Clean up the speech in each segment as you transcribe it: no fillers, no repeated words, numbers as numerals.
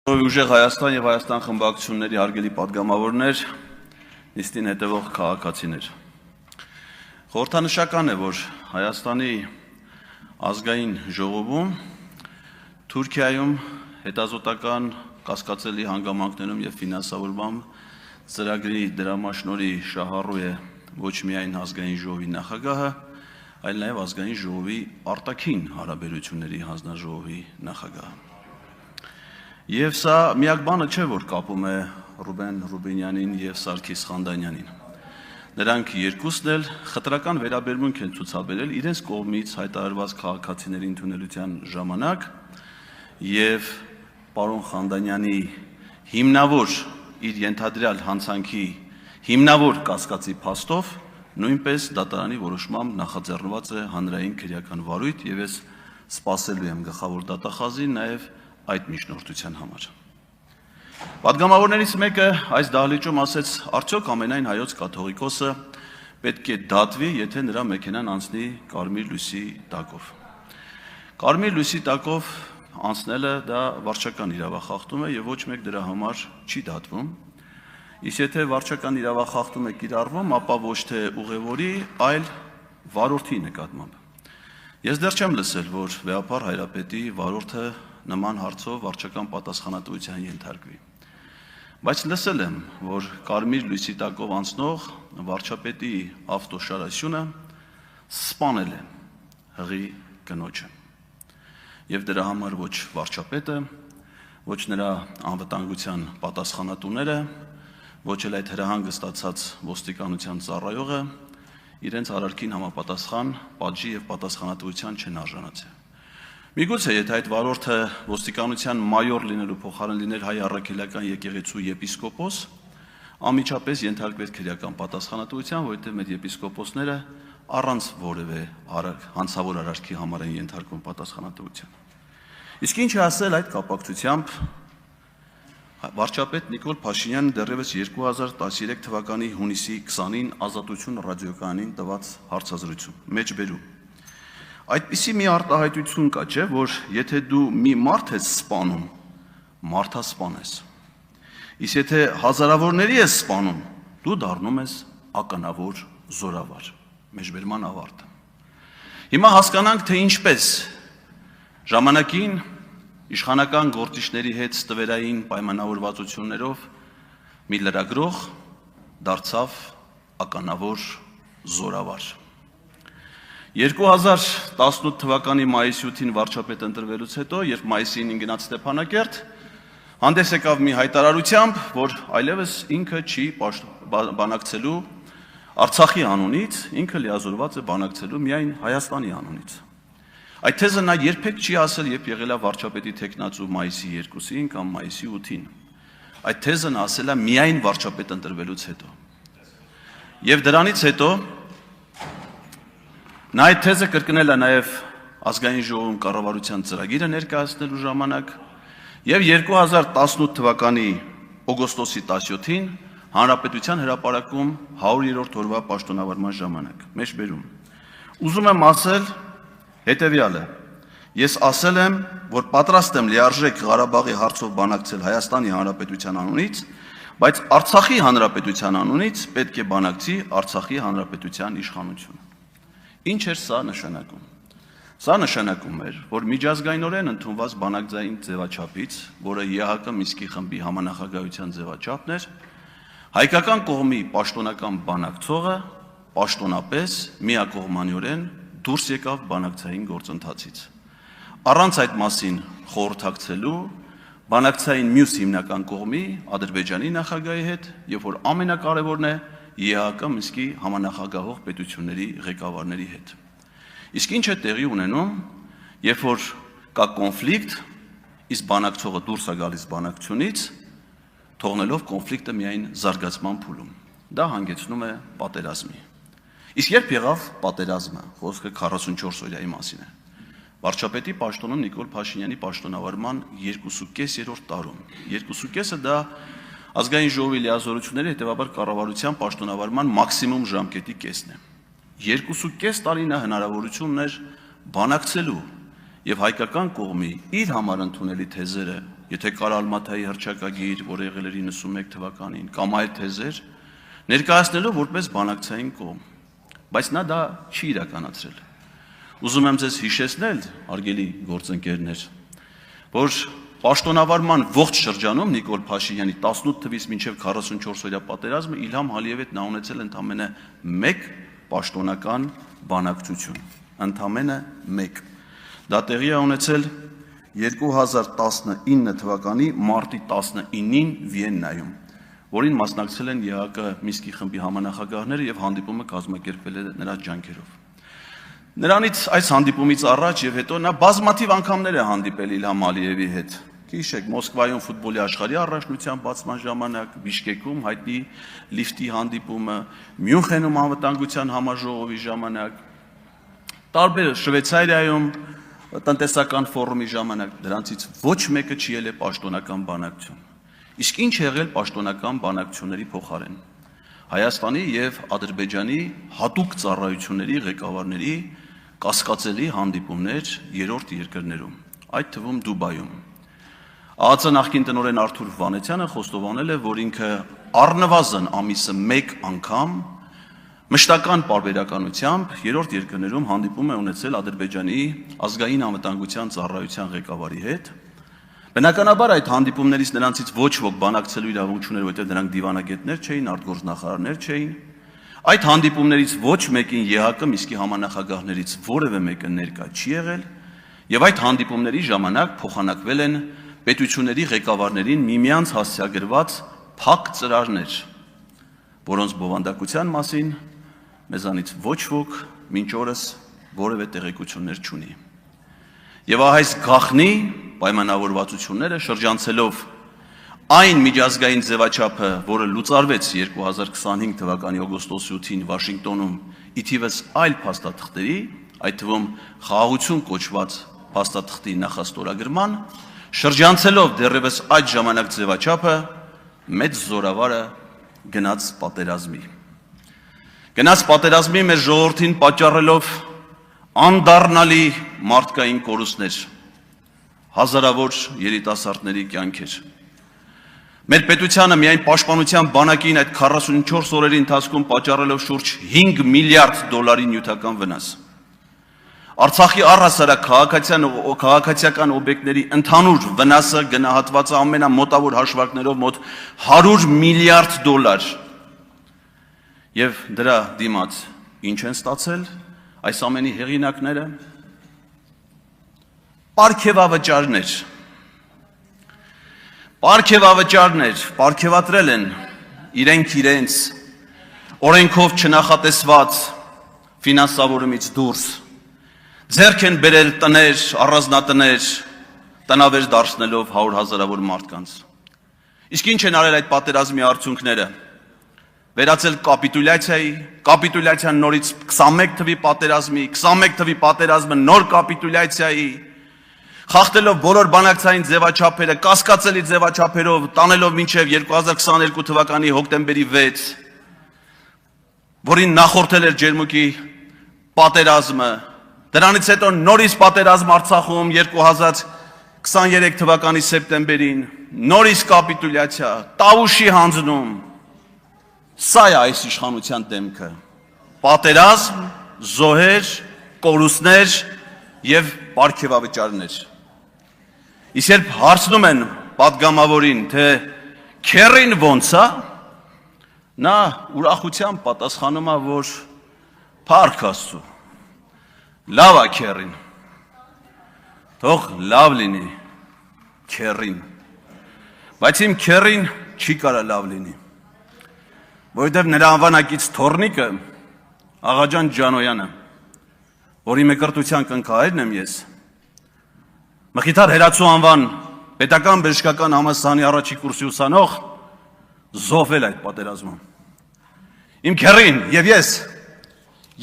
Ուժեղ Հայաստան եւ Հայաստան խմբակցությունների հարգելի падգամավորներ, նիստին հետևող քաղաքացիներ։ Խորհրդանշական է, որ Հայաստանի ազգային ժողովում Թուրքիայում հետազոտական կասկածելի հանգամանքներում եւ ֆինանսավորման ծրագրի դրամաշնորհի շահառու է ոչ միայն ազգային ժողովի նախագահը, այլ նաեւ ազգային ժողովի արտաքին հարաբերությունների հանձնաժողովի նախագահը։ Եվ սա միակ բանը չէ, որ կապում է Ռուբեն Ռուբինյանին եւ Սարգիս Խանդանյանին։ Նրանք երկուսն էլ խտրական վերաբերմունք են ցուցաբերել իրենց կողմից հայտարարված քաղաքացիների ընդունելության ժամանակ եւ պարոն Խանդանյանի հիմնավոր իր ենթադրյալ հանցանքի հիմնավոր կասկածի փաստով նույնպես դատարանի որոշմամբ նախաձեռնված է հանրային քրեական վարույթ եւ ես սպասելու եմ գլխավոր դատախազին նաեւ այդ միջնորդության համար։ Պատգամավորներից մեկը այս դահլիճում ասեց, արդյոք ամենայն հայոց կաթողիկոսը պետք է դատվի, եթե նրա մեքենան անցնի կարմիր լույսի տակով։ Կարմիր լույսի տակով անցնելը դա վարչական իրավախախտում է եւ ոչ մեկ դրա համար չի դատվում։ Իսկ եթե վարչական իրավախախտում է կիրառվում, ապա ոչ թե ուղևորի, այլ վարորդի նկատմամբ։ Ես դեռ չեմ լսել, որ Վեհապար Հայրապետի վարորդը նման հարցով վարչական պատասխանատվության ենթարկվի։ Բայց լսել եմ, որ կարմիր լույսի տակով անցնող վարչապետի ավտոշարասյունը սպանել է հղի կնոջը։ Եվ դրա համար ոչ վարչապետը, ոչ նրա անվտանգության պատասխանատուները, ոչ էլ այդ հրահանգը ստացած ոստիկանության ծառայողը իրենց արարքին համապատասխան պատժի եւ պատասխանատվության չեն արժանացել։ Միգուցե եթե այդ վարորդը ոստիկանության մայոր լինելու փոխարեն լիներ հայ առաքելական եկեղեցու եպիսկոպոս, անմիջապես ենթարկվեր քրեական պատասխանատվության, որովհետև մեր եպիսկոպոսները առանց որևէ հանցավոր արարքի համար են ենթարկվում պատասխանատվության։ Իսկ ինչ է ասել այդ կապակցությամբ վարչապետ Նիկոլ Փաշինյանը դեռևս 2013 թվականի հունիսի 20-ին Ազատություն ռադիոկայանին տված հարցազրույցում մեջբերում։ Այդպիսի մի արտահայտություն կա, չէ, որ եթե դու մի մարդ ես սպանում, մարդասպան ես։ Իսկ եթե հազարավորների ես սպանում, դու դառնում ես ականավոր զորավար։ Մեջբերման ավարտը։ Հիմա հասկանանք, թե ինչպես ժամանակին իշխանական գործիչների հետ ստվերային պայմանավորվածություններով մի լրագրող դարձավ ականավոր զորավար։ 2018 թվականի մայիսի 8-ին վարչապետ ընտրվելուց հետո, երբ մայիսի 9-ին գնաց Ստեփանակերտ, հանդես եկավ մի հայտարարությամբ, որ այլևս ինքը չի բանակցելու Արցախի անունից, ինքը լիազորված է բանակցելու միայն Հայաստանի անունից։ Այդ թեզը նա երբեք չի ասել, երբ եղել է վարչապետի թեկնածու մայիսի 2-ին կամ մայիսի 8-ին։ Այդ թեզը նա ասել է միայն վարչապետ ընտրվելուց հետո։ Եվ դրանից հետո նա այդ թեզը կրկնել է նաև ազգային ժողովում կառավարության ծրագիրը ներկայացնելու ժամանակ եւ 2018 թվականի օգոստոսի 17-ին Հանրապետության հրապարակում 100-րդ օրվա պաշտոնավարման ժամանակ մեջբերում։ Ուզում եմ ասել հետեւյալը. Ես ասել եմ, որ պատրաստ եմ լիարժեք Ղարաբաղի հարցով բանակցել Հայաստանի Հանրապետության անունից, բայց Արցախի Հանրապետության անունից պետք է բանակցի Արցախի Հանրապետության իշխանությունը։ Ինչ էր սա նշանակում։ Սա նշանակում էր, որ միջազգայինորեն ընդունված բանակցային ձևաչափից, որը ԵՀԿ Մինսկի խմբի համանախագահության ձևաչափն էր, հայկական կողմի պաշտոնական բանակցողը պաշտոնապես միակողմանիորեն դուրս եկավ բանակցային գործընթացից։ Առանց այդ մասին խորհրդակցելու բանակցային մյուս հիմնական կողմի Ադրբեջանի նախագահի հետ, եւ որ ամենակարևորն է ԵՀԿ Մինսկի համանախագահող պետությունների ղեկավարների հետ։ Իսկ ինչ է տեղի ունենում, երբ որ կա կոնֆլիկտ, իսկ բանակցողը դուրս է գալիս բանակցությունից, թողնելով կոնֆլիկտը միայն զարգացման փուլում։ Դա հանգեցնում է պատերազմի։ Իսկ երբ եղավ պատերազմը, խոսքը 44 օրյայի մասին է։ Վարչապետի պաշտոնում Նիկոլ Փաշինյանի պաշտոնավարման 2.5-րդ տարում։ 2.5-ը դա ազգային ժողովի լիազորությունների, հետևաբար կառավարության պաշտոնավարման մաքսիմում ժամկետի կեսն է։ 2.5 տարին նա հնարավորություն ուներ բանակցելու եւ հայկական կողմի իր համար ընդունելի թեզերը եթե կար Ալմաթայի հռչակագիր, որը եղել էր 91 թվականին, կամ այլ թեզեր, ներկայացնելով որպես բանակցային կողմ, բայց նա դա չի իրականացրել։ Ուզում եմ ձեզ հիշեցնել, հարգելի գործընկերներ, որ պաշտոնավարման ողջ շրջանում Նիկոլ Փաշինյանի 18 թվականից մինչև 44-օրյա պատերազմը Իլհամ Ալիևի հետ նա ունեցել ընդամենը 1 պաշտոնական բանակցություն, ընդամենը 1։ Դա տեղի է ունեցել 2019 թվականի մարտի 19-ին Վիեննայում, որին մասնակցել են ԵԱԿ Մինսկի խմբի համանախագահները եւ հանդիպումը կազմակերպվել է նրա ջանքերով։ Նրանից այս հանդիպումից առաջ եւ հետո նա բազմաթիվ անգամներ է հանդիպել Իլհամ Ալիևի հետ։ Գիշեք, Մոսկվայում ֆուտբոլի աշխարհի առաջնության բացման ժամանակ, Բիշկեկում հայտնի լիֆտի հանդիպումը, Մյունխենում անվտանգության համաժողովի ժամանակ, տարբեր Շվեյցարիայում տնտեսական ֆորումի ժամանակ, դրանցից ոչ մեկը չի ելել պաշտոնական բանակցություն։ Իսկ ինչ է եղել պաշտոնական բանակցությունների փոխարեն։ Հայաստանի եւ Ադրբեջանի հատուկ ծառայությունների ղեկավարների կասկածելի հանդիպումներ երրորդ երկրներում, այդ թվում Դուբայում։ ԱԱԾ նախկին տնօրեն Արթուր Վանեցյանը խոստովանել է, որ ինքը առնվազն ամիսը 1 անգամ մշտական պարբերականությամբ երրորդ երկրներում հանդիպում է ունեցել Ադրբեջանի ազգային անվտանգության ծառայության ղեկավարի հետ։ Բնականաբար այդ հանդիպումներից նրանցից ոչ ոք բանակցելու իրավունք չուներ, որտեղ նրանք դիվանագետներ չէին, արտգործնախարարներ չէին։ Այդ հանդիպումներից ոչ մեկին ԵԱՀԿ Մինսկի համանախագահներից որևէ մեկը ներկա չի եղել, եւ այդ հանդիպումների ժամանակ փոխանակվել են պետությունների ղեկավարներին միմյանց հասցեագրված փակ ծրարներ, որոնց բովանդակության մասին մեզանից ոչ ոք մինչ օրս որևէ տեղեկություններ չունի։ Եվ այս գաղտնի պայմանավորվածությունները շրջանցելով այն միջազգային ձևաչափը, որը լուծարվեց 2025 թվականի օգոստոսի 8-ին Վաշինգտոնում ի թիվս այլ փաստաթղթերի, այդ թվում խաղաղություն կոչված փաստաթղթի նախաստորագրման, շրջանցելով դեռևս այդ ժամանակ ձևաչափը, մեծ զորավարը գնաց պատերազմի։ Գնաց պատերազմի մեր ժողովրդին պատճառելով անդառնալի մարդկային կորուստներ, հազարավոր երիտասարդների կյանքեր։ Մեր պետությանը միայն պաշտպանության բանակին այդ 44 օրերի ընթացքում պատճառելով շուրջ 5 միլիարդ դոլարի նյութական վնաս։ Արցախի առհասարակ քաղաքացիական օբյեկտների ընդհանուր վնասը գնահատված է ամենամոտավոր հաշվարկներով մոտ 100 միլիարդ դոլար։ Եվ դրա դիմաց ինչ են ստացել այս ամենի հեղինակները։ Պարգևավճարներ պարգևատրել են իրենց օրենքով չնախատեսված ֆինանսավորումից դուրս, ձեռք են բերել տներ, առանձնատներ, տնավեր դարձնելով 100,000-ավոր մարդկանց։ Իսկ ինչ են արել այդ պատերազմի արդյունքները։ Վերածել կապիտուլյացիան նորից 21 թվի պատերազմի, 21 թվի պատերազմը նոր կապիտուլյացիայի, խախտելով բոլոր բանակցային ձևաչափերը, կասկածելի ձևաչափերով, տանելով մինչև 2022 թվականի հոկտեմբերի 6, որին նախորդել էր Ջերմուկի պատերազմը, դրանից հետո նորից պատերազմ Արցախում 2023 թվականի սեպտեմբերին, նորից կապիտուլյացիա, Տավուշի հանձնում։ Սա է այս իշխանության դեմքը։ Պատերազմ, զոհեր, կորուստներ եւ պարգևավճարներ։ Իսկ երբ հարցնում են պատգամավորին, թե քերին ոնց է, նա ուրախությամբ պատասխանում է, որ փառք Աստծո, լավ է քերին, թող լավ լինի քերին, բայց իմ քերին չի կարա լավ լինի, որովհետև նրա անվանակից թորնիկը Աղաջան Ջանոյանը, որի մկրտության կնքահայրն եմ ես, Մխիթար Հերացու անվան պետական բժշկական համալսարանի առաջի կուրսի ուսանող, զոհվել այդ պատերազմում։ Իմ քերին եւ ես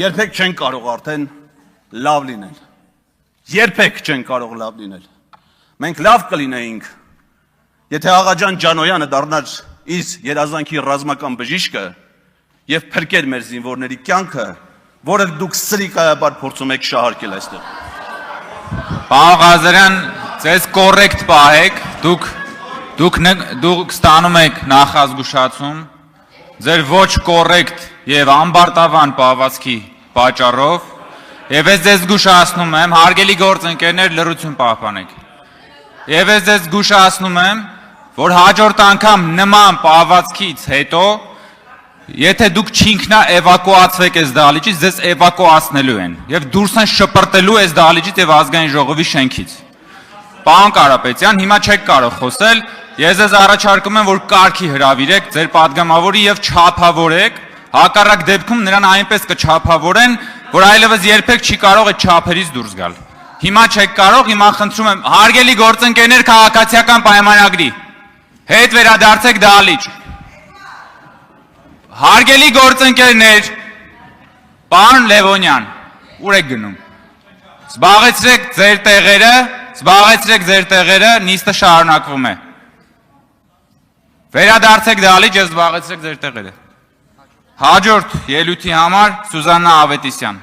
երբեք չեն կարող արդեն լավ լինել։ Երբեք չեն կարող լավ լինել։ Մենք լավ կլինեինք, եթե Աղաջան Ջանոյանը դառնար իր երազանքի ռազմական բժիշկը եւ փրկեր մեր զինվորների կյանքը, որը դուք սրիկայաբար փորձում եք շահարկել այստեղ։ Պարոն Ղազարյան, Ձեզ կոռեկտ պահեք, դուք ստանում եք նախազգուշացում, ձեր ոչ կոռեկտ եւ ամբարտավան պահվածքի պատճառով, եւ ես ձեզ զգուշացնում եմ, հարգելի գործընկերներ, լռություն պահպանեք։ Եվ ես ձեզ զգուշացնում եմ, որ հաջորդ անգամ նման պահվածքից հետո, եթե դուք չինքնա էվակուացվեք այս դահլիճից, ձեզ էվակուացնելու են եւ դուրս են շպրտելու այս դահլիճից եւ ազգային ժողովի շենքից։ Պարոն Կարապետյան, հիմա չեք կարող խոսել, ես ձեզ առաջարկում եմ, որ կարգի հրավիրեք ձեր պատգամավորի եւ չափավորեք, հակառակ դեպքում նրան այնպես կչափավորեն, որ այլևս երբեք չի կարող այդ չափերից դուրս գալ։ Հիմա չեք կարող, հիմա խնդրում եմ, հարգելի գործընկերներ, քաղաքացիական պայմանագրի հետ վերադարձեք դահլիճ։ Հարգելի գործընկերներ, պարոն Լևոնյան, ուր եք գնում։ Զբաղեցրեք ձեր տեղերը, նիստը շարունակվում է։ Վերադարձեք դահլիճ եւ զբաղեցրեք ձեր տեղերը։ Հաջորդ ելույթի համար Սուզաննա Ավետիսյան։